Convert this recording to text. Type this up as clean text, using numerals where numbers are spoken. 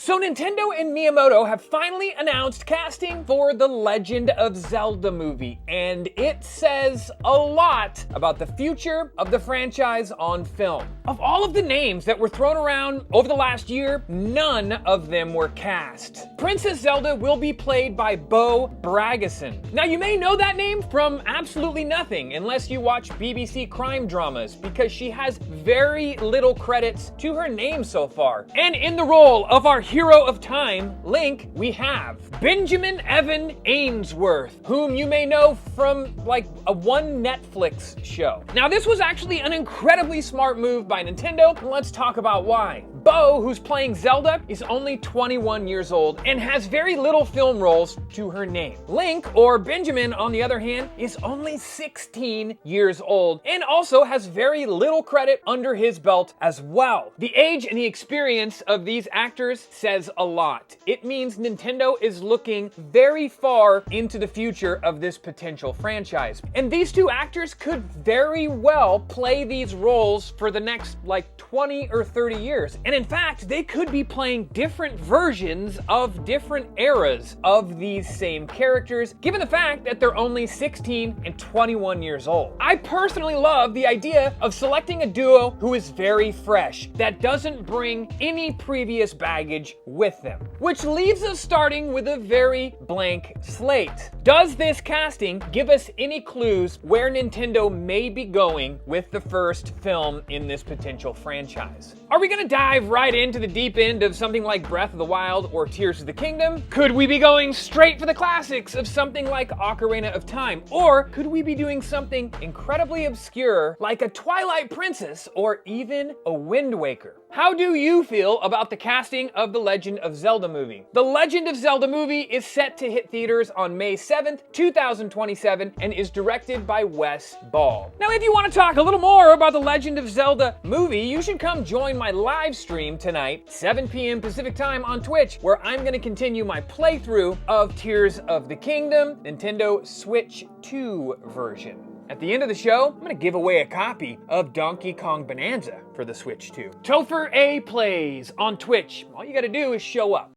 So Nintendo and Miyamoto have finally announced casting for the Legend of Zelda movie, and it says a lot about the future of the franchise on film. Of all of the names that were thrown around over the last year, none of them were cast. Princess Zelda will be played by Bo Bragason. Now you may know that name from absolutely nothing unless you watch BBC crime dramas, because she has very little credits to her name so far. And in the role of our hero of time, Link, we have Benjamin Evan Ainsworth, whom you may know from like one Netflix show. Now this was actually an incredibly smart move by Nintendo, and let's talk about why. Bo, who's playing Zelda, is only 21 years old and has very little film roles to her name. Link, or Benjamin on the other hand, is only 16 years old and also has very little credit under his belt as well. The age and the experience of these actors says a lot. It means Nintendo is looking very far into the future of this potential franchise. And these two actors could very well play these roles for the next like 20 or 30 years. And in fact, they could be playing different versions of different eras of these same characters, given the fact that they're only 16 and 21 years old. I personally love the idea of selecting a duo who is very fresh, that doesn't bring any previous baggage with them. Which leaves us starting with a very blank slate. Does this casting give us any clues where Nintendo may be going with the first film in this potential franchise? Are we gonna dive right into the deep end of something like Breath of the Wild or Tears of the Kingdom? Could we be going straight for the classics of something like Ocarina of Time? Or could we be doing something incredibly obscure like a Twilight Princess or even a Wind Waker? How do you feel about the casting of the Legend of Zelda movie? The Legend of Zelda movie is set to hit theaters on May 7th, 2027 and is directed by Wes Ball. Now, if you want to talk a little more about the Legend of Zelda movie, you should come join my live stream tonight, 7 p.m. Pacific time on Twitch, where I'm going to continue my playthrough of Tears of the Kingdom, Nintendo Switch 2 version. At the end of the show, I'm gonna give away a copy of Donkey Kong Bananza for the Switch 2. Tofer.A plays on Twitch. All you gotta do is show up.